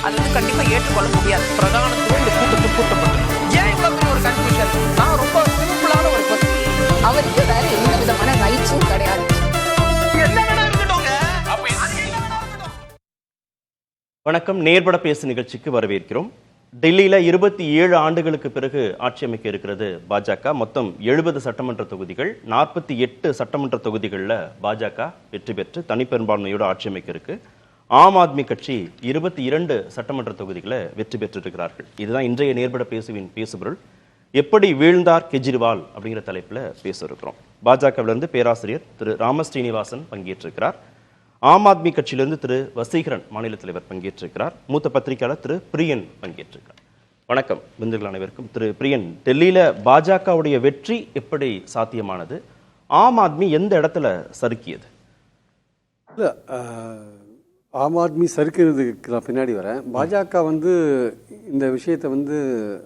அது வந்து கண்டிப்பா ஏற்றுக்கொள்ள முடியாது. பிரதானத்துவம் இந்த கூட்டத்தில் கூட்டப்பட்டது. ஏன் இவ்வளவு பெரிய ஒரு கன்ஃபியூஷன்? நான் ரொம்ப சிம்பிளான ஒரு பர்சன். அவருக்கு வேற எந்த விதமான ரைட்ஸும் கிடையாது. வணக்கம். நேர்பட பேசு நிகழ்ச்சிக்கு வரவேற்கிறோம். டெல்லியில 27 ஆண்டுகளுக்கு பிறகு ஆட்சி அமைக்க இருக்கிறது பாஜக. மொத்தம் 70 சட்டமன்ற தொகுதிகள், 48 சட்டமன்ற தொகுதிகளில் பாஜக வெற்றி பெற்று தனிப்பெரும்பான்மையோடு ஆட்சி அமைக்க இருக்கு. ஆம் ஆத்மி கட்சி 22 சட்டமன்ற தொகுதிகளை வெற்றி பெற்றிருக்கிறார்கள். இதுதான் இன்றைய நேர்பட பேசுவின் பேசுபொருள். எப்படி வீழ்ந்தார் கெஜ்ரிவால் அப்படிங்கிற தலைப்பில் பேச இருக்கிறோம். பாஜகவிலிருந்து பேராசிரியர் திரு ராமஸ்ரீனிவாசன் பங்கேற்றிருக்கிறார். ஆம் ஆத்மி கட்சியிலிருந்து திரு வசீகரன் மாநில தலைவர் பங்கேற்றிருக்கிறார். மூத்த பத்திரிகையாளர் திரு பிரியன் பங்கேற்றிருக்கிறார். வணக்கம் விருந்துகள் அனைவருக்கும். திரு பிரியன், டெல்லியில பாஜகவுடைய வெற்றி எப்படி சாத்தியமானது? ஆம் ஆத்மி எந்த இடத்துல சறுக்கியது? இல்லை, ஆம் ஆத்மி சறுக்கிறதுக்கு நான் பின்னாடி வரேன். பாஜக இந்த விஷயத்தை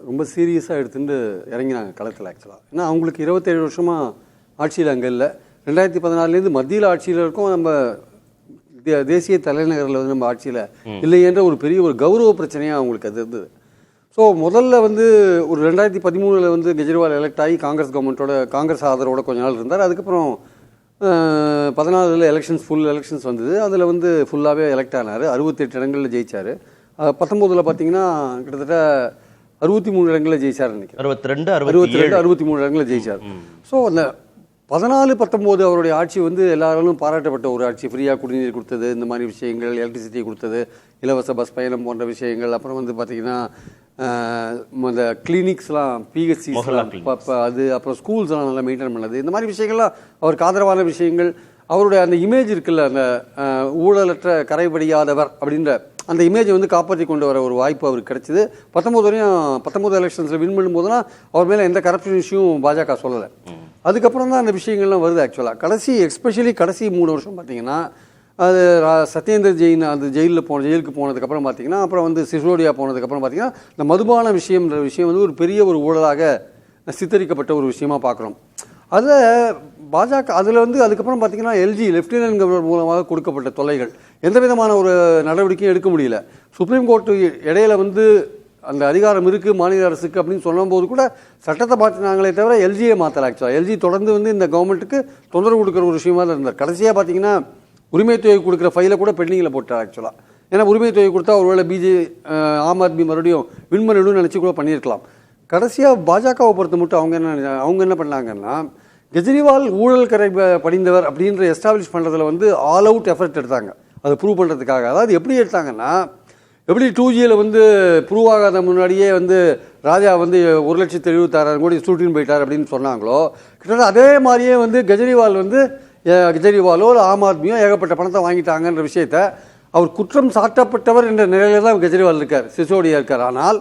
ரொம்ப சீரியஸாக எடுத்துட்டு இறங்கினாங்க களத்தில். ஆக்சுவலாக ஏன்னா அவங்களுக்கு 27 வருஷமாக ஆட்சியில் அங்கே இல்லை. 2014 மத்தியில் ஆட்சியில் இருக்கும். நம்ம தேசிய தலைநகரில் நம்ம ஆட்சியில் இல்லை என்ற ஒரு பெரிய ஒரு கௌரவ பிரச்சனையாக அவங்களுக்கு அது இருந்தது. ஸோ முதல்ல ஒரு 2013 கெஜ்ரிவால் எலெக்ட் ஆகி காங்கிரஸ் ஆதரவோட கொஞ்ச நாள் இருந்தார். அதுக்கப்புறம் 14 ஃபுல் எலெக்ஷன்ஸ் வந்தது. அதில் ஃபுல்லாகவே எலெக்ட் ஆனார். 68 இடங்களில் ஜெயிச்சார். 19 பார்த்தீங்கன்னா கிட்டத்தட்ட 63 இடங்களில் ஜெயிச்சார். நினைக்கிறேன் 63 இடங்களில் ஜெயிச்சார். ஸோ அந்த 14-19 அவருடைய ஆட்சி எல்லாராலும் பாராட்டப்பட்ட ஒரு ஆட்சி. ஃப்ரீயாக குடிநீர் கொடுத்தது, இந்த மாதிரி விஷயங்கள், எலக்ட்ரிசிட்டி கொடுத்தது, இலவச பஸ் பயணம் போன்ற விஷயங்கள். அப்புறம் பார்த்தீங்கன்னா இந்த கிளினிக்ஸ்லாம், பிஹெச்சிஸ்லாம் அது, அப்புறம் ஸ்கூல்ஸ்லாம் நல்லா மெயின்டைன் பண்ணது. இந்த மாதிரி விஷயங்கள்லாம் அவருக்கு ஆதரவான விஷயங்கள். அவருடைய அந்த இமேஜ் இருக்குல்ல, அந்த ஊழலற்ற கரைபடியாதவர் அப்படின்ற அந்த இமேஜை காப்பாற்றி கொண்டு வர ஒரு வாய்ப்பு அவருக்கு கிடைச்சிது. 19 எலெக்ஷன்ஸில் வின் பண்ணும்போதுனா அவர் மேலே எந்த கரப்ஷன் இஷ்யூவும் பாஜக சொல்லலை. அதுக்கப்புறம் தான் அந்த விஷயங்கள்லாம் வருது. ஆக்சுவலாக எஸ்பெஷலி கடைசி 3 வருஷம் பார்த்தீங்கன்னா அது சத்யேந்தர் ஜெயின் அந்த ஜெயிலுக்கு போனதுக்கப்புறம் பார்த்தீங்கன்னா, அப்புறம் சிசோடியா போனதுக்கப்புறம் பார்த்தீங்கன்னா, இந்த மதுபான விஷயம்ன்ற விஷயம் ஒரு பெரிய ஒரு ஊழலாக சித்தரிக்கப்பட்ட ஒரு விஷயமா பார்க்குறோம். அதில் பாஜக அதில் அதுக்கப்புறம் பார்த்தீங்கன்னா எல்ஜி லெஃப்டினன்ட் கவர்னர் மூலமாக கொடுக்கப்பட்ட தொல்லைகள், எந்த விதமான ஒரு நடவடிக்கையும் எடுக்க முடியல. சுப்ரீம் கோர்ட்டு இடையில அந்த அதிகாரம் இருக்குது மாநில அரசுக்கு அப்படின்னு சொல்லும்போது கூட சட்டத்தை மாற்றினாங்களே தவிர எல்ஜியை மாற்றலை. ஆக்சுவலாக எல்ஜி தொடர்ந்து இந்த கவர்மெண்ட்டுக்கு தொந்தரவு கொடுக்குற ஒரு விஷயமா தான் இருந்தார். கடைசியாக பார்த்தீங்கன்னா உரிமை தொகை கொடுக்குற ஃபைலை கூட பெண்டிங்கில் போட்டார். ஆக்சுவலாக ஏன்னா உரிமை தொகை கொடுத்தா ஒருவேளை ஆம் ஆத்மி மறுபடியும் வின் பண்ணிடும்னு நினச்சி கூட பண்ணியிருக்கலாம். கடைசியாக பாஜகவை பொறுத்த மட்டும் அவங்க என்ன பண்ணாங்கன்னா, கெஜ்ரிவால் ஊழல் கரை படிந்தவர் அப்படின்ற எஸ்டாப்ளிஷ் பண்ணுறதுல ஆல் அவுட் எஃபர்ட் எடுத்தாங்க. அதை ப்ரூவ் பண்ணுறதுக்காக. அதாவது எப்படி எடுத்தாங்கன்னா, எப்படி 2Gயில் ப்ரூவ் ஆகாத முன்னாடியே ராஜா 1,76,000 கோடி சூட்டின்னு போயிட்டார் அப்படின்னு சொன்னாங்களோ, கிட்டத்தட்ட அதே மாதிரியே கெஜ்ரிவாலோ ஆம் ஆத்மியோ ஏகப்பட்ட பணத்தை வாங்கிட்டாங்கன்ற விஷயத்த அவர் குற்றம் சாட்டப்பட்டவர் என்ற நிலையில தான் கெஜ்ரிவால் இருக்கார், சிசோடியா இருக்கார். ஆனால்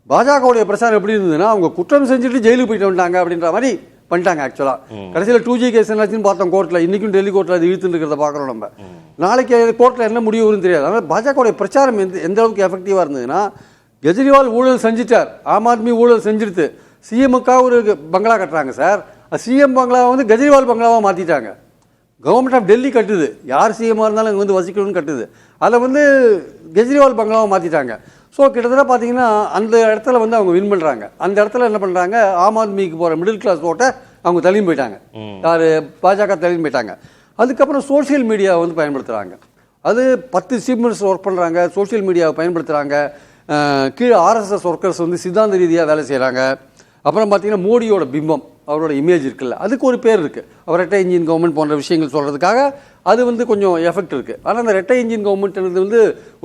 பாஜகவுடைய பிரச்சாரம் எப்படி இருந்ததுன்னா, அவங்க குற்றம் செஞ்சுட்டு ஜெயிலுக்கு போயிட்டு வந்துட்டாங்க அப்படின்ற மாதிரி பண்ணிட்டாங்க. ஆக்சுவலாக கடைசியில் 2G கேஸ் என்னாச்சுன்னு பார்த்தோம் கோர்ட்டில். இன்றைக்கும் டெல்லி கோர்ட்டில் அது இழுத்துட்டு இருக்கிறத பார்க்குறோம். நம்ம நாளைக்கு கோர்ட்டில் என்ன முடிவு வரும்னு தெரியாது. ஆனால் பாஜகவுடைய பிரச்சாரம் எந்த அளவுக்கு எஃபெக்டிவாக இருந்ததுன்னா, கெஜ்ரிவால் ஊழல் செஞ்சுட்டார், ஆம் ஆத்மி ஊழல் செஞ்சுடுத்து, சிஎம்முக்காக ஒரு பங்களா கட்டுறாங்க சார். சிஎம் பங்களாவை கெஜ்ரிவால் பங்களாவாக மாற்றிட்டாங்க. கவர்மெண்ட் ஆஃப் டெல்லி கட்டுது, யார் சிஎம்மாக இருந்தாலும் அங்கே வசிக்கணும்னு கட்டுது. அதை கெஜ்ரிவால் பங்களாவை மாற்றிட்டாங்க. ஸோ கிட்டத்தட்ட பார்த்தீங்கன்னா அந்த இடத்துல அவங்க வின் பண்ணுறாங்க. அந்த இடத்துல என்ன பண்ணுறாங்க, ஆம் ஆத்மிக்கு போகிற மிடில் கிளாஸ் ஓட்டை அவங்க தள்ளின்னு போயிட்டாங்க. யார் பாஜக தள்ளின்னு போயிட்டாங்க. அதுக்கப்புறம் சோஷியல் மீடியாவை பயன்படுத்துகிறாங்க. அது 10 சீஃப் மினிஸ்டர் ஒர்க் பண்ணுறாங்க, சோஷியல் மீடியாவை பயன்படுத்துகிறாங்க. கீழே ஆர்எஸ்எஸ் ஒர்க்கர்ஸ் சித்தாந்த ரீதியாக வேலை செய்கிறாங்க. அப்புறம் பார்த்தீங்கன்னா மோடியோட பிம்பம், அவரோட இமேஜ் இருக்குல்ல, அதுக்கு ஒரு பேர் இருக்குது. அவர் ரெட்டை இன்ஜின் கவர்மெண்ட் போன்ற விஷயங்கள் சொல்கிறதுக்காக அது கொஞ்சம் எஃபெக்ட் இருக்குது. ஆனால் அந்த ரெட்டை இன்ஜின் கவர்மெண்ட்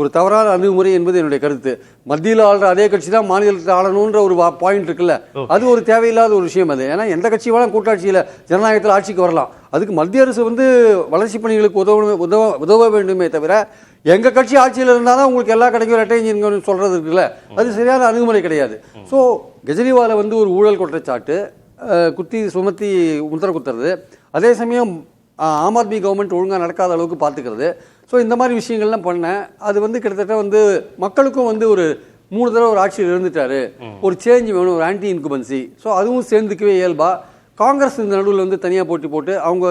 ஒரு தவறான அணுகுமுறை என்பது என்னுடைய கருத்து. மத்தியில் ஆளுற அதே கட்சி தான் மாநிலத்தில் ஆளணுன்ற ஒரு பாயிண்ட் இருக்குல்ல, அது ஒரு தேவையில்லாத ஒரு விஷயம். அது ஏன்னா எந்த கட்சி வேணாலும் கூட்டாட்சியில் ஜனநாயகத்தில் ஆட்சிக்கு வரலாம். அதுக்கு மத்திய அரசு வளர்ச்சி பணிகளுக்கு உதவ வேண்டுமே தவிர, எங்கள் கட்சி ஆட்சியில் இருந்தால் தான் உங்களுக்கு எல்லா கிடைக்கும் ரெட்டை இன்ஜின் சொல்கிறது இருக்குல்ல, அது சரியான அணுகுமுறை கிடையாது. ஸோ கெஜ்ரிவாலை ஒரு ஊழல் குற்றச்சாட்டு குத்தி சுமத்தி முத்திர குத்துறது, அதே சமயம் ஆம் ஆத்மி கவர்மெண்ட் ஒழுங்காக நடக்காத அளவுக்கு பார்த்துக்கிறது. ஸோ இந்த மாதிரி விஷயங்கள்லாம் பண்ணேன். அது கிட்டத்தட்ட மக்களுக்கும் ஒரு 3 தடவை ஒரு ஆட்சியில் இருந்துட்டாரு, ஒரு சேஞ்ச் வேணும், ஒரு ஆன்டி இன்குபன்சி. ஸோ அதுவும் சேர்ந்துக்கவே இயல்பா. காங்கிரஸ் இந்த நடுவில் தனியாக போட்டி போட்டு அவங்க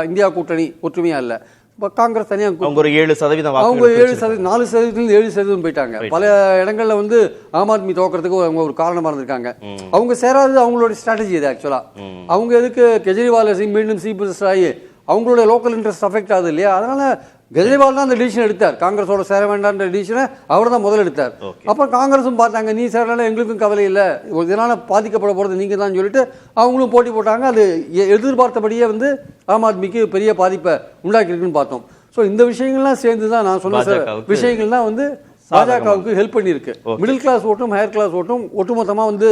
இந்தியா கூட்டணி ஒற்றுமையாக இல்லை. இப்போ காங்கிரஸ் தனியாக அவங்க ஒரு 7% அவங்க 7%, 4%, 7% போயிட்டாங்க. பல இடங்கள்ல வந்து ஆம் ஆத்மி தோக்கிறதுக்கு அவங்க ஒரு காரணமா இருந்திருக்காங்க. அவங்க சேராது அவங்களோட ஸ்ட்ராட்டஜி இது. ஆக்சுவலா அவங்க எதுக்கு கெஜ்ரிவால் மீண்டும் சீஃப் மினிஸ்டர் ஆகி அவங்களோட லோக்கல் இன்ட்ரெஸ்ட் அஃபெக்ட் ஆகுது இல்லையா? அதனால கெஜ்ரிவால் தான் அந்த டிசிஷன் எடுத்தார். காங்கிரஸோட சேர வேண்டான்ற டிசிஷனை அவர் தான் முதல் எடுத்தார். அப்புறம் காங்கிரஸும் பார்த்தாங்க, நீ சேரனால எங்களுக்கும் கவலை இல்லை, இதனால பாதிக்கப்பட போகிறது நீங்கள் தான் சொல்லிட்டு அவங்களும் போட்டி போட்டாங்க. அது எதிர்பார்த்தபடியே வந்து ஆம் ஆத்மிக்கு பெரிய பாதிப்பை உண்டாக்கியிருக்குன்னு பார்த்தோம். ஸோ இந்த விஷயங்கள்லாம் சேர்ந்து தான் நான் சொன்ன விஷயங்கள் தான் வந்து பாஜகவுக்கு ஹெல்ப் பண்ணியிருக்கு. மிடில் கிளாஸ் ஓட்டும் ஹையர் கிளாஸ் ஓட்டும் ஒட்டுமொத்தமாக வந்து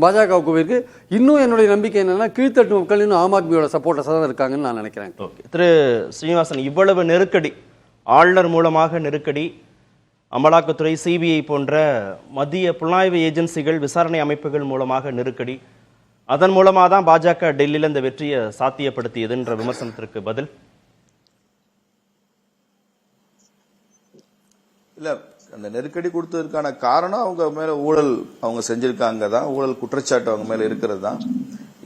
பாஜகவுக்கு போயிருக்கு. இன்னும் என்னுடைய நம்பிக்கை என்னன்னா கீழ்த்தட்டு மக்கள் இன்னும் ஆம் ஆத்மியோட சப்போர்ட்டர்ஸாக தான் இருக்காங்கன்னு நான் நினைக்கிறேன். திரு ஸ்ரீனிவாசன், இவ்வளவு நெருக்கடி, ஆளுநர் மூலமாக நெருக்கடி, அமலாக்கத்துறை, சிபிஐ போன்ற மத்திய புலனாய்வு ஏஜென்சிகள், விசாரணை அமைப்புகள் மூலமாக நெருக்கடி, அதன் மூலமாக தான் பாஜக டெல்லியில் இந்த வெற்றியை சாத்தியப்படுத்தியதுன்ற விமர்சனத்திற்கு பதில்? இல்ல, அந்த நெருக்கடி கொடுத்ததற்கான காரணம் அவங்க மேல ஊழல் அவங்க செஞ்சிருக்காங்க தான், ஊழல் குற்றச்சாட்டு அவங்க மேல இருக்கிறது தான்.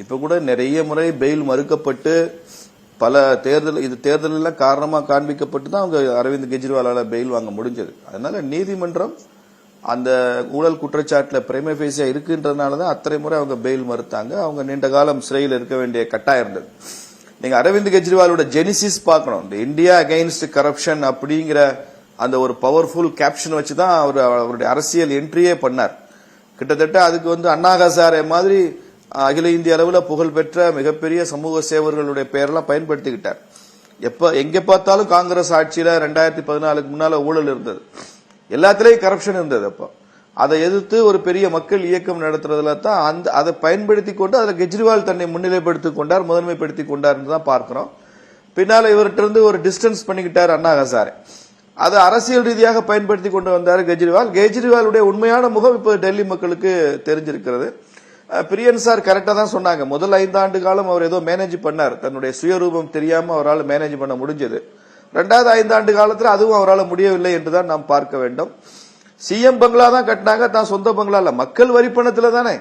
இப்ப கூட நிறைய முறை பெயில் மறுக்கப்பட்டு பல தேர்தல் காரணமா காண்பிக்கப்பட்டு தான் அவங்க அரவிந்த் கெஜ்ரிவாலால பெயில் வாங்க முடிஞ்சது. அதனால நீதிமன்றம் அந்த ஊழல் குற்றச்சாட்டுல பிரைமா ஃபேஸியா இருக்குன்றதுனாலதான் அத்தனை முறை அவங்க பெயில் மறுத்தாங்க. அவங்க நீண்ட காலம் சிறையில் இருக்க வேண்டிய கட்டாயம் இருந்தது. நீங்க அரவிந்த் கெஜ்ரிவாலோட ஜெனிசிஸ் பார்க்கணும். இந்த இந்தியா அகைன்ஸ்ட் கரப்ஷன் அப்படிங்கிற அந்த ஒரு பவர்ஃபுல் கேப்ஷன் வச்சுதான் அவருடைய அரசியல் என்ட்ரியே பண்ணார். கிட்டத்தட்ட அதுக்கு வந்து அண்ணா ஹசாரே மாதிரி அகில இந்திய அளவில் புகழ்பெற்ற மிகப்பெரிய சமூக சேவர்களுடைய பெயரெல்லாம் பயன்படுத்திக்கிட்டார். எங்க பார்த்தாலும் காங்கிரஸ் ஆட்சியில 2014 முன்னால ஊழல் இருந்தது, எல்லாத்திலையும் கரப்ஷன் இருந்தது. அப்போ அதை எதிர்த்து ஒரு பெரிய மக்கள் இயக்கம் நடத்துறதுல தான் அதை பயன்படுத்தி கொண்டு அதில் கெஜ்ரிவால் தன்னை முன்னிலைப்படுத்திக் கொண்டார், முதன்மைப்படுத்திக் கொண்டார் தான் பார்க்கிறோம். பின்னால இவர்கிட்ட இருந்து ஒரு டிஸ்டன்ஸ் பண்ணிக்கிட்டார் அண்ணா ஹசாரே. அதை அரசியல் ரீதியாக பயன்படுத்தி கொண்டு வந்தார் கெஜ்ரிவால். கெஜ்ரிவாலுடைய உண்மையான முகம் இப்போ டெல்லி மக்களுக்கு தெரிஞ்சிருக்கிறது. பிரியன் சார் கரெக்டா தான் சொன்னாங்க. முதல் 5 ஆண்டு காலம் அவர் ஏதோ மேனேஜ் பண்ணார், தன்னுடைய சுயரூபம் தெரியாம அவரால் மேனேஜ் பண்ண முடிஞ்சது. 2வது 5 ஆண்டு காலத்தில் அதுவும் அவரால் முடியவில்லை என்றுதான் நாம் பார்க்க வேண்டும். சிஎம் பங்களா தான் கட்டினாங்க, தான் சொந்த பங்களா இல்ல, மக்கள் வரிப்பணத்துல தானே.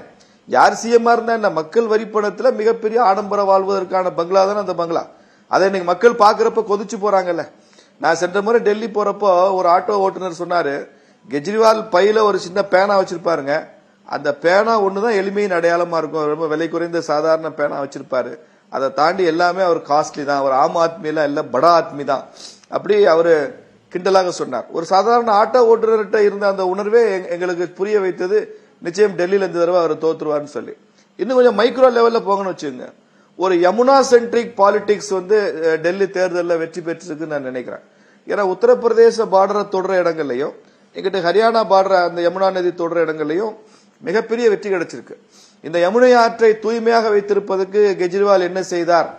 யார் சிஎம்மா இருந்தா என்ன, மக்கள் வரிப்பணத்துல மிகப்பெரிய ஆடம்பர வாழ்வதற்கான பங்களா தானே அந்த பங்களா. அதை இன்னைக்கு மக்கள் பாக்குறப்ப கொதிச்சு போறாங்கல்ல. நான் சென்ற முறை டெல்லி போறப்போ ஒரு ஆட்டோ ஓட்டுநர் சொன்னாரு, கெஜ்ரிவால் பையில ஒரு சின்ன பேனா வச்சிருப்பாருங்க, அந்த பேனா ஒண்ணுதான் எளிமையின் அடையாளமா இருக்கும், ரொம்ப விலை குறைந்த சாதாரண பேனா வச்சிருப்பாரு, அதை தாண்டி எல்லாமே அவர் காஸ்ட்லி தான், அவர் ஆம் ஆத்மி எல்லாம் இல்ல படா ஆத்மி தான், அப்படி அவரு கிண்டலாக சொன்னார். ஒரு சாதாரண ஆட்டோ ஓட்டுநர்கிட்ட இருந்த அந்த உணர்வே எங்களுக்கு புரிய வைத்தது, நிச்சயம் டெல்லியில இந்த தடவை அவர் தோத்துருவார்னு சொல்லி. இன்னும் கொஞ்சம் மைக்ரோ லெவல்ல போகணும்னு வச்சுங்க, ஒரு யமுனா சென்ட்ரிக் பாலிடிக்ஸ் வந்து டெல்லி தேர்தலில் வெற்றி பெற்றிருக்குன்னு நான் நினைக்கிறேன். ஏன்னா உத்தரப்பிரதேச பார்டரை தொடர இடங்கள்லையும் எங்கிட்ட ஹரியானா பார்டர் அந்த யமுனா நதி தொடர இடங்கள்லையும் மிகப்பெரிய வெற்றி கிடைச்சிருக்கு. இந்த யமுனை ஆற்றை தூய்மையாக வைத்திருப்பதற்கு கெஜ்ரிவால் என்ன செய்தார்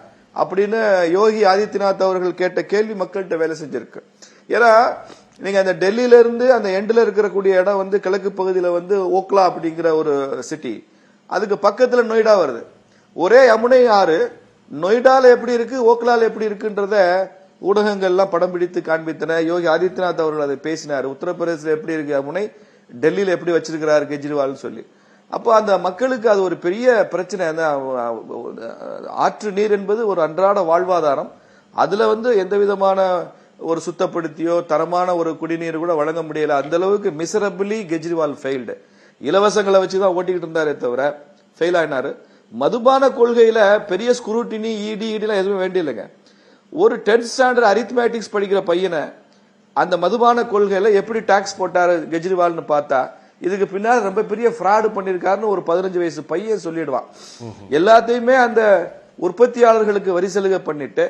அப்படின்னு யோகி ஆதித்யநாத் அவர்கள் கேட்ட கேள்வி மக்கள்கிட்ட வேலை செஞ்சிருக்கு. ஏன்னா நீங்க அந்த டெல்லியில இருந்து அந்த எண்ட்ல இருக்கக்கூடிய இடம் வந்து கிழக்கு பகுதியில வந்து ஓக்லா அப்படிங்கிற ஒரு சிட்டி, அதுக்கு பக்கத்துல நொய்டா வருது. ஒரே யமுனை ஆறு நொய்டால எப்படி இருக்கு, ஓக்லால எப்படி இருக்குன்றத ஊடகங்கள்லாம் படம் பிடித்து காண்பித்தன. யோகி ஆதித்யநாத் அவர்கள் அதை பேசினார். உத்தரப்பிரதேசல எப்படி இருக்கு யமுனை, டெல்லியில எப்படி வச்சிருக்கிறார் கெஜ்ரிவால் சொல்லி. அப்போ அந்த மக்களுக்கு அது ஒரு பெரிய பிரச்சனை. ஆற்று நீர் என்பது ஒரு அன்றாட வாழ்வாதாரம். அதுல வந்து எந்த விதமான ஒரு சுத்தப்படுத்தியோ தரமான ஒரு குடிநீர் கூட வழங்க முடியல. அந்த அளவுக்கு மிசரபிளி கெஜ்ரிவால் ஃபெயில்டு. இலவசங்களை வச்சுதான் ஓட்டிக்கிட்டு இருந்தாரே தவிர ஃபெயில் ஆயினாரு. மதுபான கொள்கையில பெரிய ஸ்குரூட்டினி இடிலாம் எதுவும் வேண்டியில்லைங்க. ஒரு 10th ஸ்டாண்டர்ட் அரித்மேட்டிக்ஸ் படிக்கிற பையனை அந்த மதுபான கொள்கையில எப்படி டாக்ஸ் போட்டாரு கெஜ்ரிவால்னு பார்த்தா இதுக்கு பின்னாடி ரொம்ப பெரிய ஃப்ராடு பண்ணிருக்காருன்னு ஒரு 15 வயசு பையன் சொல்லிடுவான். எல்லாத்தையுமே அந்த உற்பத்தியாளர்களுக்கு வரி சலுகை பண்ணிட்டு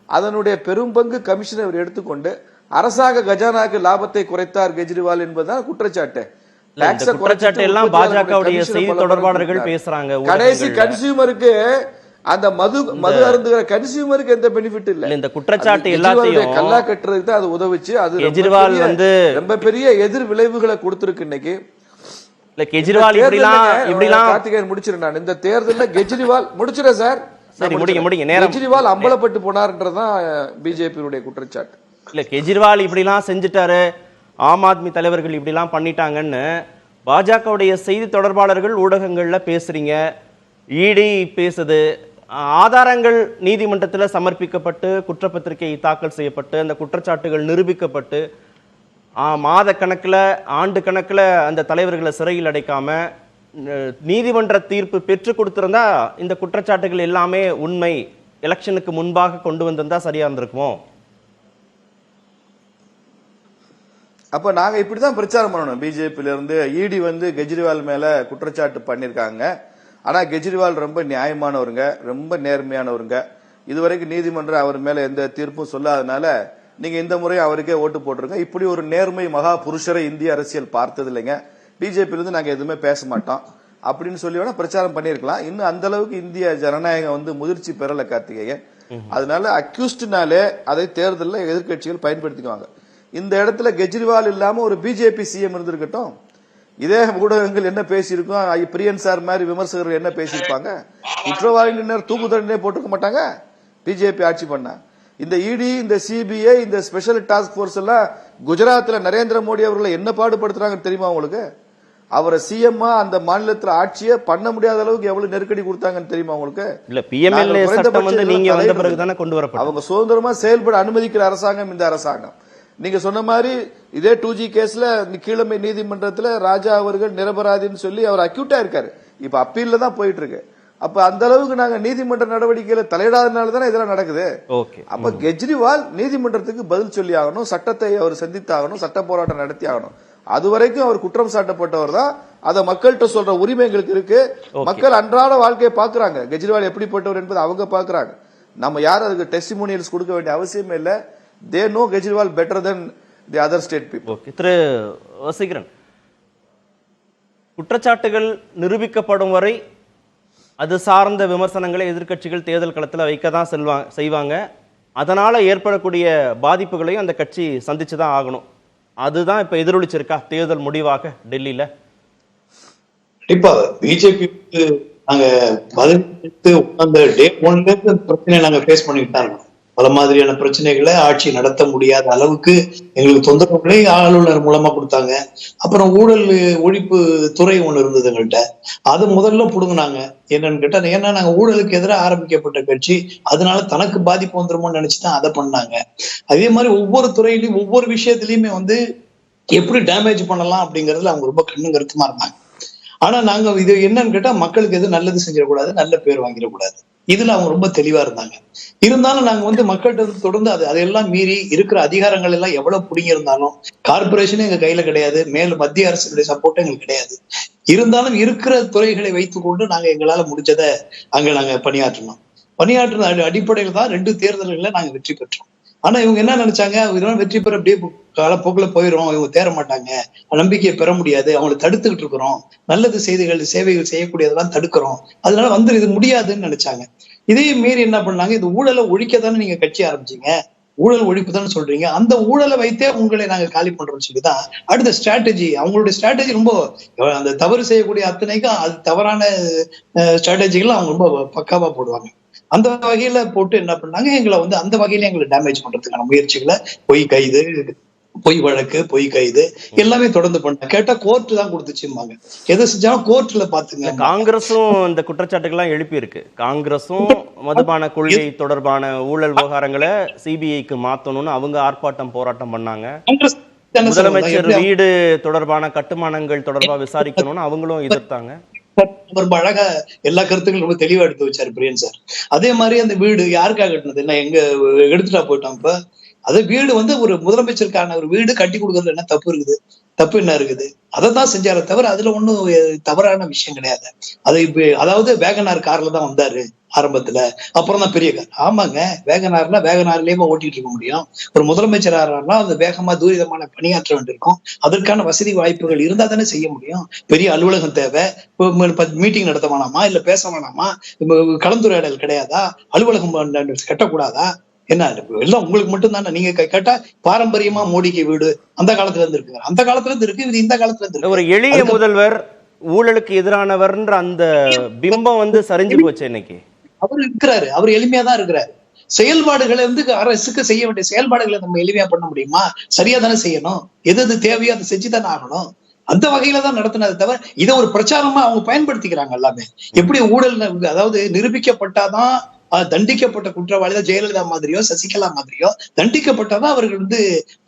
அதனுடைய பெரும் பங்கு கமிஷனை அவர் எடுத்துக்கொண்டு அரசாங்க கஜானாக்கு லாபத்தை குறைத்தார் கெஜ்ரிவால் என்பதுதான் குற்றச்சாட்டு. குற்றச்சாட்டு எல்லாம் பாஜகவுடைய செய்தி தொடர்பாளர்கள் பேசுறாங்க. கடைசி கன்சியூமருக்கு அந்த மது அருந்துகிற கன்சியூமருக்கு எந்த பெனிஃபிட் இல்ல. இந்த குற்றச்சாட்டு எல்லாத்தையும் கல்லா கட்டுறதுக்கு தான் அது உதவுச்சு. அது கெஜ்ரிவால் வந்து ரொம்ப பெரிய எதிர் விளைவுகளை கொடுத்திருக்கு. இன்னைக்கு கெஜ்ரிவால் இப்படிலாம் கார்த்திகேயன் முடிச்சிருந்தேன் நான் இந்த தேர்தலில் கெஜ்ரிவால் முடிச்சிடறேன் சார். கெஜ்ரிவால் அம்பலப்பட்டு போனார்ன்றதான் பிஜேபியுடைய குற்றச்சாட்டு. இல்ல கெஜ்ரிவால் இப்படிலாம் செஞ்சுட்டாரு, ஆம் ஆத்மி தலைவர்கள் இப்படிலாம் பண்ணிட்டாங்கன்னு பாஜகவுடைய செய்தி தொடர்பாளர்கள் ஊடகங்கள்ல பேசுறீங்க, இடி பேசுது, ஆதாரங்கள் நீதிமன்றத்தில் சமர்ப்பிக்கப்பட்டு குற்றப்பத்திரிகை தாக்கல் செய்யப்பட்டு அந்த குற்றச்சாட்டுகள் நிரூபிக்கப்பட்டு மாத கணக்கில் ஆண்டு கணக்கில் அந்த தலைவர்களை சிறையில் அடைக்காம நீதிமன்ற தீர்ப்பு பெற்று கொடுத்திருந்தா இந்த குற்றச்சாட்டுகள் எல்லாமே உண்மை, எலெக்ஷனுக்கு முன்பாக கொண்டு வந்திருந்தா சரியா இருந்திருக்குமோ? அப்ப நாங்க இப்படிதான் பிரச்சாரம் பண்ணணும். பிஜேபியில இருந்து இடி கெஜ்ரிவால் மேல குற்றச்சாட்டு பண்ணிருக்காங்க. ஆனா கெஜ்ரிவால் ரொம்ப நியாயமானவருங்க, ரொம்ப நேர்மையானவருங்க. இதுவரைக்கும் நீதிமன்றம் அவர் மேல எந்த தீர்ப்பும் சொல்லாதனால நீங்க இந்த முறை அவருக்கே ஓட்டு போட்டுருங்க. இப்படி ஒரு நேர்மை மகா புருஷரை இந்திய அரசியல் பார்த்தது இல்லைங்க. பிஜேபியில இருந்து நாங்க எதுவுமே பேச மாட்டோம் அப்படின்னு சொல்லி வேணா பிரச்சாரம் பண்ணிருக்கலாம். இன்னும் அந்த அளவுக்கு இந்திய ஜனநாயகம் முதிர்ச்சி பெறல கார்த்திகேயன். அதனால அக்யூஸ்ட்னாலே அதை தேர்தலில் எதிர்கட்சிகள் பயன்படுத்திக்குவாங்க. இந்த இடத்துல கெஜ்ரிவால் இல்லாம ஒரு பிஜேபி சிஎம் இருந்திருக்கட்டும், இதே ஊடகங்கள் என்ன பேசியிருக்கோம், பிரியன் சார் மாதிரி விமர்சகர்கள் என்ன பேசியிருப்பாங்க? குற்றவாளியினர் தூக்கு தண்டனை போட்டுக்க மாட்டாங்க பிஜேபி ஆட்சி பண்ண. இந்த இடி, இந்த சிபிஐ, இந்த ஸ்பெஷல் டாஸ்க் போர்ஸ் எல்லாம் குஜராத்ல நரேந்திர மோடி அவர்களை என்ன பாடுபடுத்துறாங்க தெரியுமா உங்களுக்கு? அவரை சிஎம் அந்த மாநிலத்தில் ஆட்சியை பண்ண முடியாத அளவுக்கு எவ்வளவு நெருக்கடி கொடுத்தாங்கன்னு தெரியுமா உங்களுக்கு? அவங்க சுதந்திரமா செயல்பட அனுமதிக்கிற அரசாங்கம் இந்த அரசாங்கம். நீங்க சொன்ன மாதிரி இதே 2G கேஸ்ல கீழமை நீதிமன்றத்தில் ராஜா அவர்கள் நிரபராதின்னு சொல்லி அவர் அக்யூட்டா இருக்காரு. இப்ப அப்பீல்ல தான் போயிட்டு இருக்கு. அப்ப அந்த அளவுக்கு நாங்க நீதிமன்ற நடவடிக்கையில தலையிடாதனால தானே இதெல்லாம் நடக்குது. அப்ப கெஜ்ரிவால் நீதிமன்றத்துக்கு பதில் சொல்லி ஆகணும், சட்டத்தை அவர் சந்தித்தாகணும், சட்ட போராட்டம் நடத்தி ஆகணும். அதுவரைக்கும் அவர் குற்றம் சாட்டப்பட்டவர் தான். அதை மக்கள்கிட்ட சொல்ற உரிமை எங்களுக்கு இருக்கு. மக்கள் அன்றாட வாழ்க்கையை பாக்குறாங்க, கெஜ்ரிவால் எப்படிப்பட்டவர் என்பது அவங்க பாக்குறாங்க. நம்ம யாரும் அதுக்கு டெஸ்டிமோனியல்ஸ் கொடுக்க வேண்டிய அவசியமே இல்லை. They know Kejriwal better than the other state people. திரு வசீகரன், குற்றச்சாட்டுகள் நிரூபிக்கப்படும் வரை அது சார்ந்த விமர்சனங்களை எதிர்க்கட்சிகள் தேர்தல் களத்தில் வைக்க தான் செய்வாங்க. அதனால ஏற்படக்கூடிய பாதிப்புகளையும் அந்த கட்சி சந்திச்சுதான் ஆகணும். அதுதான் இப்ப எதிரொலிச்சிருக்கா தேர்தல் முடிவாக டெல்லியில? கண்டிப்பா பிஜேபி நாங்க அந்த டே ஒன்ல பிரச்சனையை நாங்க ஃபேஸ் பண்ணிட்டு தான் இருக்கோம். பல மாதிரியான பிரச்சனைகளை ஆட்சி நடத்த முடியாத அளவுக்கு எங்களுக்கு தொந்தரவுகளை ஆளுநர் மூலமா கொடுத்தாங்க. அப்புறம் ஊழல் ஒழிப்பு துறை ஒண்ணு இருந்தது எங்கள்கிட்ட, அது முதல்ல புடுங்கினாங்க. என்னன்னு கேட்டா, ஏன்னா நாங்க ஊழலுக்கு எதிராக ஆரம்பிக்கப்பட்ட கட்சி, அதனால தனக்கு பாதிப்பு வந்துருமோன்னு நினைச்சுதான் அதை பண்ணாங்க. அதே மாதிரி ஒவ்வொரு துறையிலையும் ஒவ்வொரு விஷயத்திலயுமே எப்படி டேமேஜ் பண்ணலாம் அப்படிங்கறதுல அவங்க ரொம்ப கண்ணு கருத்துமா இருந்தாங்க. ஆனா நாங்க இது என்னன்னு கேட்டா, மக்களுக்கு எதுவும் நல்லது செஞ்சிடக்கூடாது, நல்ல பேர் வாங்கிடக்கூடாது, இதுல அவங்க ரொம்ப தெளிவா இருந்தாங்க. இருந்தாலும் நாங்க மக்கள்கிட்ட தொடர்ந்து அதையெல்லாம் மீறி இருக்கிற அதிகாரங்கள் எல்லாம் எவ்வளவு புடிங்கி இருந்தாலும் கார்பரேஷனும் எங்க கையில கிடையாது, மேலும் மத்திய அரசுடைய சப்போர்ட்டும் எங்களுக்கு கிடையாது. இருந்தாலும் இருக்கிற துறைகளை வைத்துக்கொண்டு நாங்க எங்களால முடிஞ்சதை அங்க நாங்க பணியாற்றின அடிப்படையில தான் 2 தேர்தல்களை நாங்க வெற்றி பெற்றோம். ஆனா இவங்க என்ன நினைச்சாங்க, இதெல்லாம் வெற்றி பெற அப்படியே காலப்போக்கில் போயிடும், இவங்க தேர மாட்டாங்க, நம்பிக்கையை பெற முடியாது, அவங்களை தடுத்துக்கிட்டு இருக்கிறோம், நல்லது சேவைகள் செய்யக்கூடியதெல்லாம் தடுக்கிறோம், அதனால இது முடியாதுன்னு நினைச்சாங்க. இதே மீறி என்ன பண்ணாங்க, இந்த ஊழலை ஒழிக்கத்தானே நீங்க கட்சி ஆரம்பிச்சீங்க, ஊழல் ஒழிப்பு தானே சொல்றீங்க, அந்த ஊழலை வைத்தே உங்களை நாங்க காலி பண்றோம்னு சொல்லிதான் அடுத்த ஸ்ட்ராட்டஜி, அவங்களுடைய ஸ்ட்ராட்டஜி ரொம்ப அந்த தவறு செய்யக்கூடிய அத்தனைக்கும் அது தவறான ஸ்ட்ராட்டஜிகள் அவங்க ரொம்ப பக்காவா போடுவாங்க. அந்த வகையில போட்டு என்ன பண்ணாங்க, எங்களை அந்த வகையில எங்களை டேமேஜ் பண்றதுக்கான முயற்சிகளை, பொய் கைது, பொய் வழக்கு, பொய் கைது எல்லாமே தொடர்ந்து பண்ண கேட்டா கோர்ட் தான் கொடுத்துச்சும்பாங்க. எதை செஞ்சாலும் கோர்ட்ல பாத்துங்க. காங்கிரஸும் இந்த குற்றச்சாட்டுகள்லாம் எழுப்பி இருக்கு. காங்கிரஸும் மதுபான கொள்கை தொடர்பான ஊழல் விவகாரங்களை சிபிஐக்கு மாத்தணும்னு அவங்க ஆர்ப்பாட்டம் போராட்டம் பண்ணாங்க. முதலமைச்சர் வீடு தொடர்பான கட்டுமானங்கள் தொடர்பா விசாரிக்கணும்னு அவங்களும் எதிர்த்தாங்க. ரொம்ப அழகா எல்லா கருத்துக்களும் ரொம்ப தெளிவா எடுத்து வச்சாரு பிரியன் சார். அதே மாதிரி அந்த வீடு யாருக்காக கட்டினது, என்ன எங்க எடுத்துட்டா போயிட்டோம். இப்ப அது வீடு ஒரு முதலமைச்சருக்கான ஒரு வீடு கட்டி கொடுக்கறதுல என்ன தப்பு இருக்குது? தப்பு என்ன இருக்குது? அதை தான் செஞ்சாலே தவிர அதுல ஒண்ணும் தவறான விஷயம் கிடையாது. அது அதாவது வேகனார் கார்ல தான் வந்தாரு ஆரம்பத்துல, அப்புறம் தான் பெரிய கார். ஆமாங்க, வேகனார்லயே ஓட்டிட்டு இருக்க முடியும். ஒரு முதலமைச்சர் ஆறாருன்னா அந்த வேகமா தூரிதமான பணியாற்ற வேண்டியிருக்கும். அதற்கான வசதி வாய்ப்புகள் இருந்தா தானே செய்ய முடியும். பெரிய அலுவலகம் தேவை, மீட்டிங் நடத்த வேணாமா, இல்ல பேச வேணாமா, கலந்துரையாடல் கிடையாதா, அலுவலகம் கட்டக்கூடாதா, என்ன எல்லாம் உங்களுக்கு மட்டும் தானே? நீங்க கேட்டா பாரம்பரியமா மோடிக்கு வீடு அந்த காலத்துல இருந்து இருக்கு, அந்த காலத்துல இருந்து இருக்கு, இது இந்த காலத்துல இருந்து. ஒரு எளிய முதல்வர், ஊழலுக்கு எதிரானவர்ன்ற அந்த பிம்பம் சரிஞ்சு போச்சு. இன்னைக்கு அவர் இருக்கிறாரு, அவர் எளிமையா தான் இருக்கிறாரு. செயல்பாடுகளை அரசுக்கு செய்ய வேண்டிய செயல்பாடுகளை நம்ம எளிமையா பண்ண முடியுமா? சரியா தானே செய்யணும். எது தேவையோ அதை செஞ்சுதானே ஆகணும். அந்த வகையில தான் நடத்தினதை தவிர இதை ஒரு பிரச்சாரமா அவங்க பயன்படுத்திக்கிறாங்க எல்லாமே. எப்படி ஊழல் அதாவது நிரூபிக்கப்பட்டாதான் தண்டிக்கப்பட்ட குற்றவாளி தான் ஜெயலலிதா மாதிரியோ சசிகலா மாதிரியோ தண்டிக்கப்பட்டாதான் அவர்கள்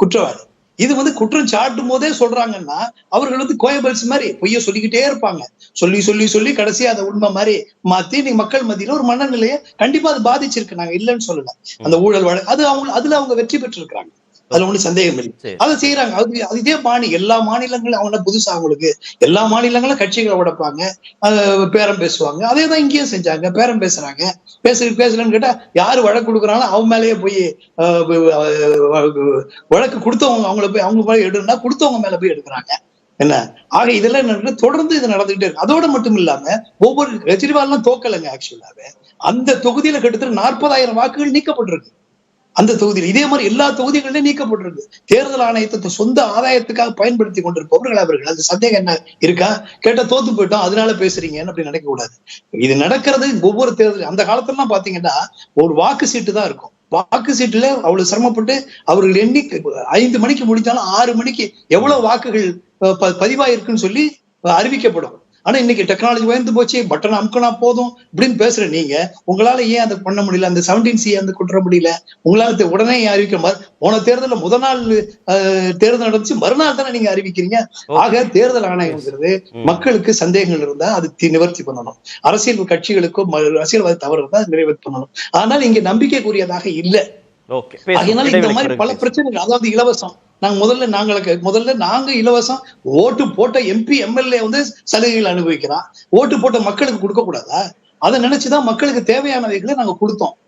குற்றவாளி. இது குற்றம் சாட்டும் போதே சொல்றாங்கன்னா அவர்கள் கோயபல்ஸ் மாதிரி பொய்ய சொல்லிக்கிட்டே இருப்பாங்க. சொல்லி சொல்லி சொல்லி கடைசியா அதை உண்மை மாதிரி மாத்தி நீங்க மக்கள் மத்தியில ஒரு மனநிலையை கண்டிப்பா அது பாதிச்சிருக்கு. நாங்க இல்லைன்னு சொல்லல. அந்த ஊழல் வழக்கு அதுல அவங்க வெற்றி பெற்றிருக்கிறாங்க. அதுல ஒண்ணு சந்தேகம் இல்லை. அதை செய்யறாங்க. அது இதே பாணி எல்லா மாநிலங்களும் அவங்க புதுசா அவங்களுக்கு எல்லா மாநிலங்களும் கட்சிகளை உடைப்பாங்க, பேரம் பேசுவாங்க. அதேதான் இங்கேயும் செஞ்சாங்க. பேரம் பேசுறாங்க. பேசலன்னு கேட்டா யாரு வழக்கு கொடுக்குறாங்களோ அவங்க மேலேயே போய் வழக்கு கொடுத்தவங்க அவங்க மேல எடுனா கொடுத்தவங்க மேல போய் எடுக்கிறாங்க. என்ன ஆக இதெல்லாம் தொடர்ந்து இது நடந்துகிட்டே இருக்கு. அதோட மட்டும் இல்லாம ஒவ்வொரு கெஜ்ரிவால்லாம் தோக்கலைங்க. ஆக்சுவலாவே அந்த தொகுதியில கிட்டத்தட்ட 40,000 வாக்குகள் நீக்கப்பட்டிருக்கு. அந்த தொகுதியில் இதே மாதிரி எல்லா தொகுதிகளிலும் நீக்கப்பட்டிருக்கு. தேர்தல் ஆணையத்தை சொந்த ஆதாயத்துக்காக பயன்படுத்தி கொண்டிருப்பவர்கள் அவர்கள். அந்த சந்தேகம் என்ன இருக்கா? கேட்டா தோத்து போயிட்டோம் அதனால பேசுறீங்கன்னு அப்படி நினைக்க கூடாது. இது நடக்கிறது ஒவ்வொரு தேர்தல். அந்த காலத்துல எல்லாம் பாத்தீங்கன்னா ஒரு வாக்கு சீட்டு தான் இருக்கும். வாக்கு சீட்டுல அவ்வளவு சிரமப்பட்டு அவர்கள் எண்ணி 5 மணிக்கு முடிஞ்சாலும் 6 மணிக்கு எவ்வளவு வாக்குகள் பதிவாயிருக்குன்னு சொல்லி அறிவிக்கப்படும். ஆனா இன்னைக்கு டெக்னாலஜி உயர்ந்து போச்சு, பட்டன் அமுக்கினா போதும் அப்படின்னு பேசுற நீங்க உங்களால ஏன் அதை பண்ண முடியல? அந்த 17C கொண்டு முடியல உங்களால உடனே அறிவிக்கிற மாதிரி. போன தேர்தலில் முதல் நாள் தேர்தல் நடந்துச்சு, மறுநாள் தானே நீங்க அறிவிக்கிறீங்க. ஆக தேர்தல் ஆணையம்ங்கிறது மக்களுக்கு சந்தேகங்கள் இருந்தா அது நிவர்த்தி பண்ணணும். அரசியல் கட்சிகளுக்கும் அரசியல்வாதி தவறு இருந்தா நிறைவேற்றி பண்ணணும். ஆனால் இங்க நம்பிக்கைக்குரியதாக இல்லை. அதனால இந்த மாதிரி பல பிரச்சனைகள். அதாவது இலவசம் நாங்க இலவசம் ஓட்டு போட்ட MP MLA சலுகைகள் அனுபவிக்கிறான். ஓட்டு போட்ட மக்களுக்கு கொடுக்க கூடாதா? அதை நினைச்சுதான் மக்களுக்கு தேவையானவைகளை நாங்க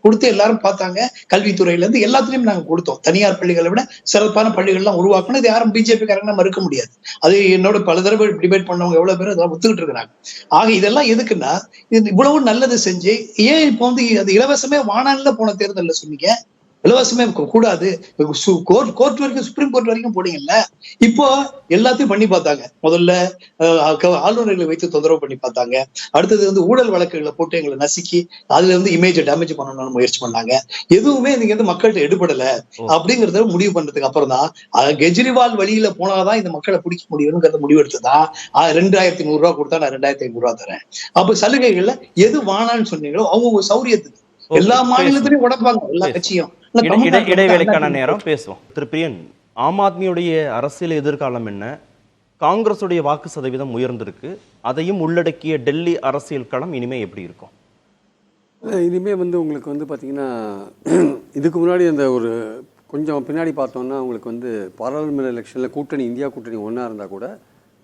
கொடுத்து எல்லாரும் பார்த்தாங்க. கல்வித்துறையில இருந்து எல்லாத்துலயும் நாங்க கொடுத்தோம். தனியார் பள்ளிகளை விட சிறப்பான பள்ளிகள் எல்லாம் உருவாக்கணும். இது யாரும் BJP காரங்க மறுக்க முடியாது. அது என்னோட பல தடவை டிபேட் பண்ணவங்க எவ்வளவு பேர் அதெல்லாம் ஒத்துக்கிட்டு இருக்கிறாங்க. ஆக இதெல்லாம் எதுக்குன்னா இவ்வளவு நல்லது செஞ்சு ஏன் இப்போ அது இலவசமே வானான்ல போன தேர்தல்ல சொன்னீங்க? இலவசமே கூடாது, கோர்ட் வரைக்கும் சுப்ரீம் கோர்ட் வரைக்கும் போனீங்கல்ல. இப்போ எல்லாத்தையும் பண்ணி பார்த்தாங்க. முதல்ல ஆளுநர்களை வைத்து தொந்தரவு பண்ணி பார்த்தாங்க. அடுத்தது ஊழல் வழக்குகளை போட்டு எங்களை நசுக்கி அதுல இமேஜை டேமேஜ் பண்ணணும்னு முயற்சி பண்ணாங்க. எதுவுமே நீங்க மக்கள்கிட்ட எடுபடல அப்படிங்கறத முடிவு பண்றதுக்கு அப்புறம் தான் கெஜ்ரிவால் வழியில போனாதான் இந்த மக்களை பிடிக்க முடியும்ங்கிறத முடிவு எடுத்துதான் 2100 ரூபாய் கொடுத்தா நான் 2500 ரூபாய் தரேன். அப்ப சலுகைகள்ல எது வானான்னு சொன்னீங்களோ அவங்க சௌரியத்துக்கு எல்லா மாநிலத்திலையும் உடைப்பாங்க எல்லா கட்சியும். இடைவேளைக்கான நேரம் பேசுவோம். திரு பிரியன், ஆம் ஆத்மியுடைய அரசியல் எதிர்காலம் என்ன? காங்கிரசுடைய வாக்கு சதவீதம் உயர்ந்திருக்கு, அதையும் உள்ளடக்கிய டெல்லி அரசியல் களம் இனிமே எப்படி இருக்கும்? இனிமே உங்களுக்கு பாத்தீங்கன்னா இதுக்கு முன்னாடி அந்த ஒரு கொஞ்சம் பின்னாடி பார்த்தோம்னா உங்களுக்கு பாராளுமன்ற எலெக்ஷன்ல கூட்டணி இந்தியா கூட்டணி ஒன்னா இருந்தா கூட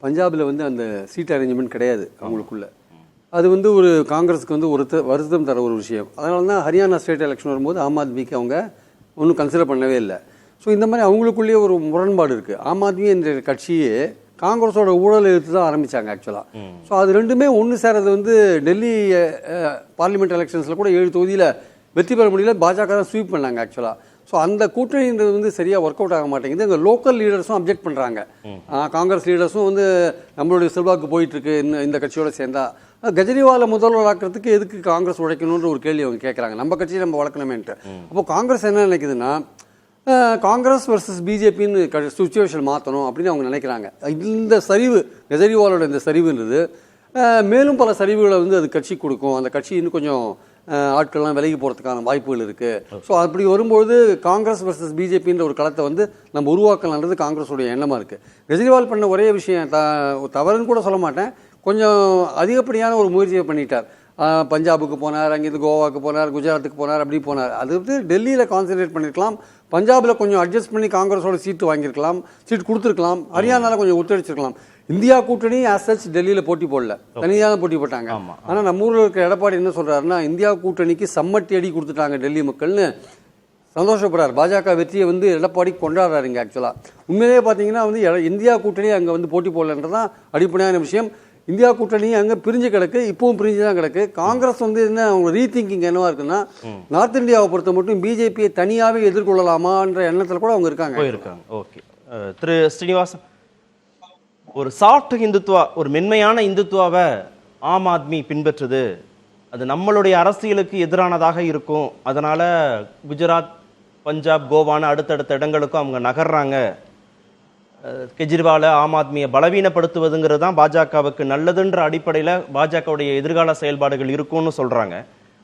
பஞ்சாப்ல அந்த சீட் அரேஞ்ச்மெண்ட் கிடையாது அவங்களுக்குள்ள. அது ஒரு காங்கிரஸுக்கு ஒரு வருத்தம் தர ஒரு விஷயம். அதனால தான் ஹரியானா ஸ்டேட் எலெக்ஷன் வரும்போது ஆம் ஆத்மிக்கு அவங்க ஒன்றும் கன்சிடர் பண்ணவே இல்லை. ஸோ இந்த மாதிரி அவங்களுக்குள்ளேயே ஒரு முரண்பாடு இருக்குது. ஆம் ஆத்மி என்ற கட்சியே காங்கிரஸோட ஊழல் எடுத்து தான் ஆரம்பித்தாங்க ஆக்சுவலாக. ஸோ அது ரெண்டுமே ஒன்று சேரது டெல்லி பார்லிமெண்ட் எலெக்ஷன்ஸில் கூட 7 தொகுதியில் வெற்றி பெற முடியல. பாஜக தான் ஸ்வீப் பண்ணாங்க ஆக்சுவலாக. ஸோ அந்த கூட்டணின்றது சரியாக ஒர்க் அவுட் ஆக மாட்டேங்குது. இந்த லோக்கல் லீடர்ஸும் அப்ஜெக்ட் பண்ணுறாங்க. காங்கிரஸ் லீடர்ஸும் நம்மளுடைய செல்வாக்கு போயிட்டுருக்கு இந்த கட்சியோட சேர்ந்தா. கெஜ்ரிவாலை முதல்வராக்கிறதுக்கு எதுக்கு காங்கிரஸ் உழைக்கணுன்ற ஒரு கேள்வி அவங்க கேட்குறாங்க. நம்ம கட்சியை நம்ம வளர்க்கணுமேன்ட்டு. அப்போ காங்கிரஸ் என்ன நினைக்குதுன்னா காங்கிரஸ் வர்சஸ் பிஜேபின்னு சுச்சுவேஷன் மாற்றணும் அப்படின்னு அவங்க நினைக்கிறாங்க. இந்த சரிவு கெஜ்ரிவாலோட இந்த சரிவுன்றது மேலும் பல சரிவுகளை அது கட்சி கொடுக்கும். அந்த கட்சி இன்னும் கொஞ்சம் ஆட்கள்லாம் விலகி போகிறதுக்கான வாய்ப்புகள் இருக்குது. ஸோ அப்படி வரும்போது காங்கிரஸ் வர்சஸ் பிஜேபின்ற ஒரு களத்தை நம்ம உருவாக்கலான்றது காங்கிரஸுடைய எண்ணமாக இருக்குது. கெஜ்ரிவால் பண்ண ஒரே விஷயம் தவறுன்னு கூட சொல்ல மாட்டேன், கொஞ்சம் அதிகப்படியான ஒரு முயற்சியை பண்ணிட்டார். பஞ்சாபுக்கு போனார், அங்கேருந்து கோவாவுக்கு போனார், குஜராத்துக்கு போனார், அப்படி போனார். அது டெல்லியில் கான்சன்ட்ரேட் பண்ணியிருக்கலாம். பஞ்சாபில் கொஞ்சம் அட்ஜஸ்ட் பண்ணி காங்கிரஸோட சீட்டு வாங்கியிருக்கலாம், சீட் கொடுத்துருக்கலாம். ஹரியானாவில் கொஞ்சம் ஒத்துழைச்சிருக்கலாம். இந்தியா கூட்டணி ஆஸ் டெல்லியில் போட்டி போடல, தனியாக போட்டி போட்டாங்க. ஆனால் நம்ம ஊரில் இருக்கிற எடப்பாடி என்ன சொல்கிறாருன்னா இந்தியா கூட்டணிக்கு சம்மட்டி அடி கொடுத்துட்டாங்க டெல்லி மக்கள்னு சந்தோஷப்படுறார். பாஜக வெற்றியை எடப்பாடி கொண்டாடுறாருங்க. ஆக்சுவலாக உண்மையிலேயே பார்த்தீங்கன்னா இந்தியா கூட்டணி அங்கே போட்டி போடலன்றதான் அடிப்படையான விஷயம். இந்தியா கூட்டணி அங்கே பிரிஞ்சு கிடக்கு, இப்பவும் பிரிஞ்சு தான் கிடக்கு. காங்கிரஸ் என்ன அவங்க ரீதிங்கிங் என்னவா இருக்குன்னா நார்த் இந்தியாவை பொறுத்த மட்டும் பிஜேபியை தனியாகவே எதிர்கொள்ளலாமான்ற எண்ணத்தில் கூட அவங்க இருக்காங்க. ஓகே திரு ஸ்ரீனிவாசன், ஒரு சாஃப்ட் இந்துத்துவா, ஒரு மென்மையான இந்துத்துவாவை ஆம் ஆத்மி பின்பற்றுது, அது நம்மளுடைய அரசியலுக்கு எதிரானதாக இருக்கும். அதனால குஜராத், பஞ்சாப், கோவான்னு அடுத்தடுத்த இடங்களுக்கும் அவங்க நகர்றாங்க. கெஜ்ரிவாலை ஆம் ஆத்மியை பலவீனப்படுத்துவதுங்கிறது தான் பாஜகவுக்கு நல்லதுன்ற அடிப்படையில் பாஜகவுடைய எதிர்கால செயல்பாடுகள் இருக்கும்னு சொல்றாங்க.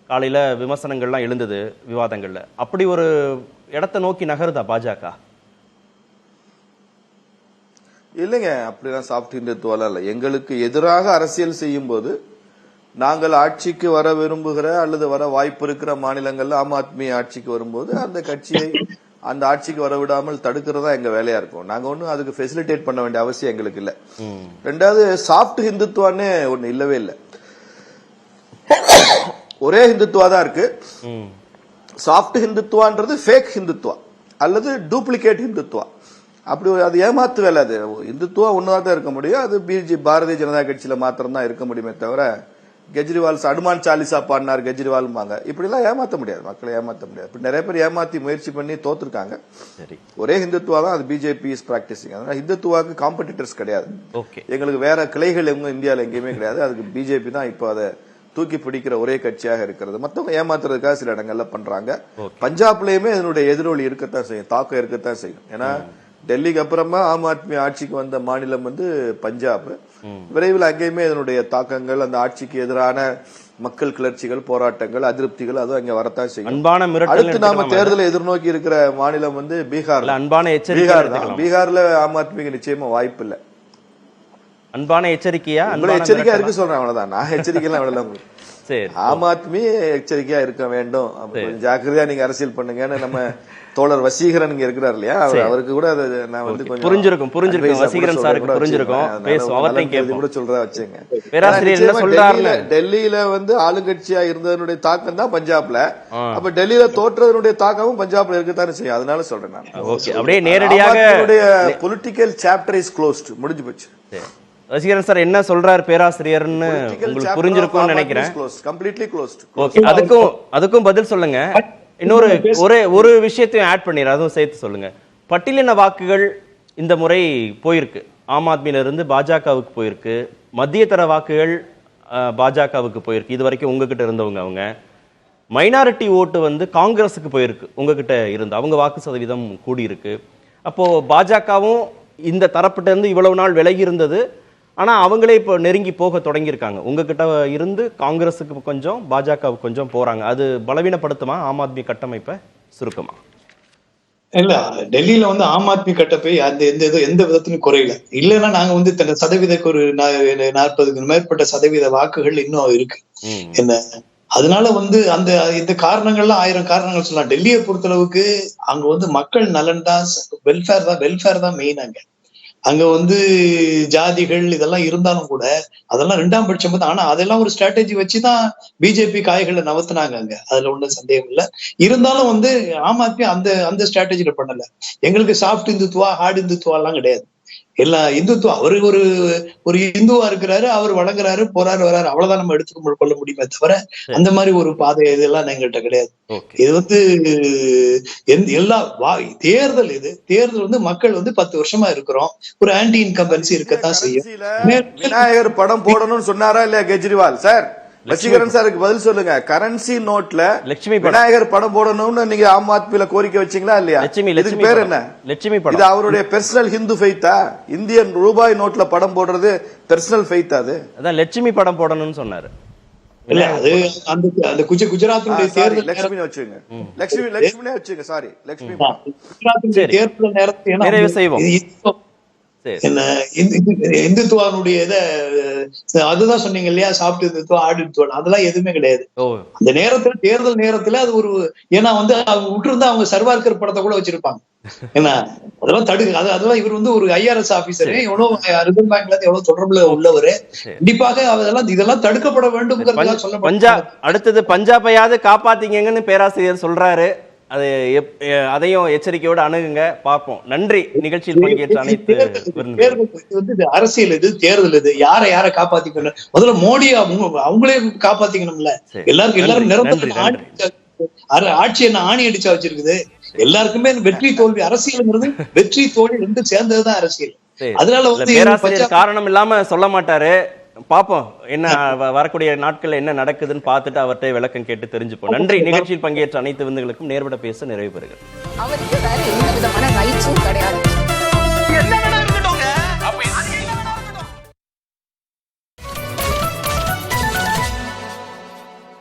காலையில விமர்சனங்கள்லாம் எழுந்தது விவாதங்கள்ல. அப்படி ஒரு இடத்தை நோக்கி நகருதா பாஜக? இல்லைங்க, அப்படிலாம் சாஃப்ட் இந்துத்துவாலாம் இல்லை. எங்களுக்கு எதிராக அரசியல் செய்யும் போது நாங்கள் ஆட்சிக்கு வர விரும்புகிற அல்லது வர வாய்ப்பு இருக்கிற மாநிலங்கள்ல ஆம் ஆத்மி ஆட்சிக்கு வரும்போது அந்த கட்சியை அந்த ஆட்சிக்கு வர விடாமல் தடுக்கிறதா எங்க வேலையா இருக்கும். நாங்க ஒன்னும் அதுக்கு ஃபெசிலிட்டேட் பண்ண வேண்டிய அவசியம் எங்களுக்கு இல்ல. ரெண்டாவது, சாஃப்ட் ஹிந்துத்துவான்னு ஒண்ணு இல்லவே இல்லை. ஒரே ஹிந்துத்துவா தான் இருக்கு. சாஃப்ட் ஹிந்துத்துவான்றது ஃபேக் ஹிந்துத்துவா அல்லது டூப்ளிகேட் ஹிந்துத்துவா. அப்படி அது ஏமாத்து வேலை. அது இந்துத்துவா ஒன்னதான் தான் இருக்க முடியும். அது பாரதிய ஜனதா கட்சியில மாத்திரம் தான் இருக்க முடியுமே தவிர கெஜ்ரிவால் அனுமான் சாலிசா பாடினார் கெஜ்ரிவால் இப்படி எல்லாம் ஏமாத்த முடியாது, மக்களை ஏமாத்த முடியாது. இப்படி நிறைய பேர் ஏமாத்தி முயற்சி பண்ணி தோத்துருக்காங்க. ஒரே ஹிந்துத்துவா தான், அது பிஜேபி இஸ் பிராக்டிசிங். அதனால ஹிந்துத்துவாக்கு காம்படிட்டர்ஸ் கிடையாது. எங்களுக்கு வேற கிளைகள் இந்தியாவில் எங்கேயுமே கிடையாது. அதுக்கு பிஜேபி தான் இப்போ அதை தூக்கி பிடிக்கிற ஒரே கட்சியாக இருக்கிறது. மத்தவங்க ஏமாத்துறதுக்காக சில இடங்கள்ல பண்றாங்க. பஞ்சாப்லயுமே இதனுடைய எதிரொலி இருக்கத்தான் செய்யும், தாக்கம் இருக்கத்தான் செய்யும். ஏன்னா டெல்லிக்கு அப்புறமா ஆம் ஆத்மி ஆட்சிக்கு வந்த மாநிலம் பஞ்சாப். விரைவில் அங்கேயுமே இதனுடைய தாக்கங்கள், அந்த ஆட்சிக்கு எதிரான மக்கள் கிளர்ச்சிகள், போராட்டங்கள், அதிருப்திகள் அதுவும் அங்க வரத்தான் செய்யும். அடுத்து நாம தேர்தலை எதிர்நோக்கி இருக்கிற மாநிலம் பீகார். பீகார்ல ஆம் ஆத்மிக்கு நிச்சயமா வாய்ப்பு இல்ல. அன்பான எச்சரிக்கையா? எச்சரிக்கையா இருக்கு சொல்றேன், அவ்வளவுதான். நான் எச்சரிக்கைலாம் விடல. ஆம் ஆத்மி எச்சரிக்கையா இருக்க வேண்டும். ஜாக்கிரதையா நீங்க அரசியல் பண்ணுங்கன்னு நம்ம தோழர் வசீகரன் இங்க இருக்கிறார் இல்லையா, அவருக்கு கூட நான் கொஞ்சம் புரிஞ்சிருக்கும் வசீகரன் சாருக்கு புரிஞ்சிருக்கும். கூட சொல்றதா வச்சுங்க. பேராசிரியர் டெல்லியில ஆளுங்கட்சியா இருந்ததனுடைய தாக்கம் தான் பஞ்சாப்ல. அப்ப டெல்லியில தோற்றதனுடைய தாக்கமும் பஞ்சாப்ல இருக்கத்தானே செய்யும். அதனால சொல்றேன் நான். அப்படியே நேரடியாக பொலிட்டிக்கல் சாப்டர் இஸ் க்ளோஸ்ட், முடிஞ்சு போச்சு. வசீகரன் சார் என்ன சொல்றாரு பேராசிரியர்னு உங்களுக்கு புரிஞ்சிருக்கும்னு நினைக்கிறேன். Completely closed. ஓகே, அதுக்கும் பதில் சொல்லுங்க. இன்னொரு ஒரு விஷயத்தையும் ஆட் பண்ணிடுற, அதுவும் சேர்த்து சொல்லுங்க. பட்டியலின வாக்குகள் இந்த முறை போயிருக்கு, ஆம் ஆத்மியில இருந்து பாஜகவுக்கு போயிருக்கு. மத்திய தர வாக்குகள் பாஜகவுக்கு போயிருக்கு. இது வரைக்கும் உங்ககிட்ட இருந்தவங்க. அவங்க மைனாரிட்டி ஓட்டு காங்கிரஸுக்கு போயிருக்கு. உங்ககிட்ட இருந்து அவங்க வாக்கு சதவீதம் கூடியிருக்கு. அப்போ பாஜகவும் இந்த தரப்பிட்ட இருந்து இவ்வளவு நாள் விலகி இருந்தது. ஆனா அவங்களே இப்போ நெருங்கி போக தொடங்கியிருக்காங்க. உங்ககிட்ட இருந்து காங்கிரஸுக்கு கொஞ்சம், பாஜகவுக்கு கொஞ்சம் போறாங்க. அது பலவீனப்படுத்துமா ஆம் ஆத்மி கட்டமைப்பை? சுருக்கமா இல்ல, டெல்லியில ஆம் ஆத்மி கட்டப்பை எந்த விதத்திலும் குறையல. இல்லைன்னா நாங்க சதவீதக்கு ஒரு 40க்கு மேற்பட்ட சதவீத வாக்குகள் இன்னும் இருக்கு. என்ன அதனால அந்த இந்த காரணங்கள்லாம் 1000 காரணங்கள் சொல்லலாம். டெல்லியை பொறுத்தளவுக்கு அங்க மக்கள் நலன் தான், வெல்ஃபேர் தான் மெயின். அங்க ஜாதிகள் இதெல்லாம் இருந்தாலும் கூட அதெல்லாம் 2ஆம் பட்சம். ஆனா அதெல்லாம் ஒரு ஸ்ட்ராட்டஜி வச்சுதான் பிஜேபி காய்களை நவத்துனாங்க அங்க. அதுல ஒண்ணும் சந்தேகம் இல்லை. இருந்தாலும் ஆம் ஆத்மி அந்த ஸ்ட்ராட்டஜியில பண்ணல. எங்களுக்கு சாஃப்ட் இந்துத்துவா, ஹார்ட் இந்துத்துவா எல்லாம் கிடையாது. எல்லா இந்துத்துவம் அவரு ஒரு இந்துவா இருக்கிறாரு, அவர் வழங்குறாரு, போறாரு, வராரு, அவ்வளவுதான் நம்ம எடுத்துக்க கொள்ள முடியுமே தவிர அந்த மாதிரி ஒரு பாதை இதெல்லாம் எங்கள்கிட்ட கிடையாது. இது எல்லா தேர்தல் மக்கள் 10 வருஷமா இருக்கிறோம். ஒரு ஆன்டி இன்கம்பன்சி இருக்கத்தான் செய்யும். விநாயகர் படம் போடணும்னு சொன்னாரா இல்லையா கெஜ்ரிவால் சார்? வசீகரன் சாருக்கு பதில் சொல்லுங்க. கரன்சி நோட்ல லட்சுமி விநாயகர் படம் போடணும்னு நீங்க ஆம் ஆத்மியில கோரிக்கை வச்சீங்களா இல்லையா? இதுக்கு பேர் என்ன? லட்சுமி படம். இது அவருடைய பெர்சனல் ஹிந்து ஃபெய்த்தா? இந்தியன் ரூபாய் நோட்ல படம் போடுறது பெர்சனல் ஃபெய்த். அதான் லட்சுமி படம் போடணும்னு சொன்னாரு. இல்ல, அது அந்த குஜராத்தினுடைய தேர்தல் லட்சுமி வச்சுங்க, லட்சுமினே வச்சுங்க. சாரி, லட்சுமி தேர்தல் நேரத்தில் என்ன இந்துத்துவானுடைய அதுதான் சொன்னீங்க இல்லையா, சாப்பிட்டு இந்துத்துவா, ஆடு இந்துத்துவா, அதெல்லாம் எதுவுமே கிடையாது. அந்த நேரத்துல தேர்தல் நேரத்துல அது ஒரு, ஏன்னா அவங்க விட்டுருந்தா அவங்க சர்வார்கர் படத்தை கூட வச்சிருப்பாங்க. ஏன்னா அதெல்லாம் அதெல்லாம் இவர் ஒரு IRS ஆபீசர், எவ்வளவு ரிசர்வ் பேங்க்ல இருந்து எவ்வளவு தொடர்புல உள்ளவரு. கண்டிப்பாக இதெல்லாம் தடுக்கப்பட வேண்டும். அடுத்தது பஞ்சாபையாவது காப்பாத்தீங்கன்னு பேராசிரியர் சொல்றாரு. அதையும் எச்சரிக்கையோடு அணுகுங்க, பார்ப்போம். நன்றி. நிகழ்ச்சியில் பங்கேற்ற அனைத்து அரசியல் இது, தேர்தல் இது, யாரை காப்பாத்திக்கணும். முதல்ல மோடி அவங்களே காப்பாத்திக்கணும்ல. எல்லாரும் நிரந்தர ஆட்சி என்ன ஆணி அடிச்சா வச்சிருக்குது. எல்லாருக்குமே வெற்றி தோல்வி, அரசியல்ங்கிறது வெற்றி தோல்வி ரெண்டு சேர்ந்ததுதான் அரசியல். அதனால பேராசிரியர் காரணம் இல்லாம சொல்ல மாட்டாரு. பாப்போம் என்ன வரக்கூடிய நாட்கள் என்ன நடக்குதுன்னு பார்த்துட்டு அவர்கிட்ட விளக்கம் கேட்டு தெரிஞ்சுப்போம். நன்றி. நிகழ்ச்சியில் பங்கேற்ற அனைத்து விருந்துகளுக்கும் நேர்பட பேச நிறைவு பெறுகிறது. அவருக்கு வேற எந்த விதமான ரைட்ஸும் கிடையாது.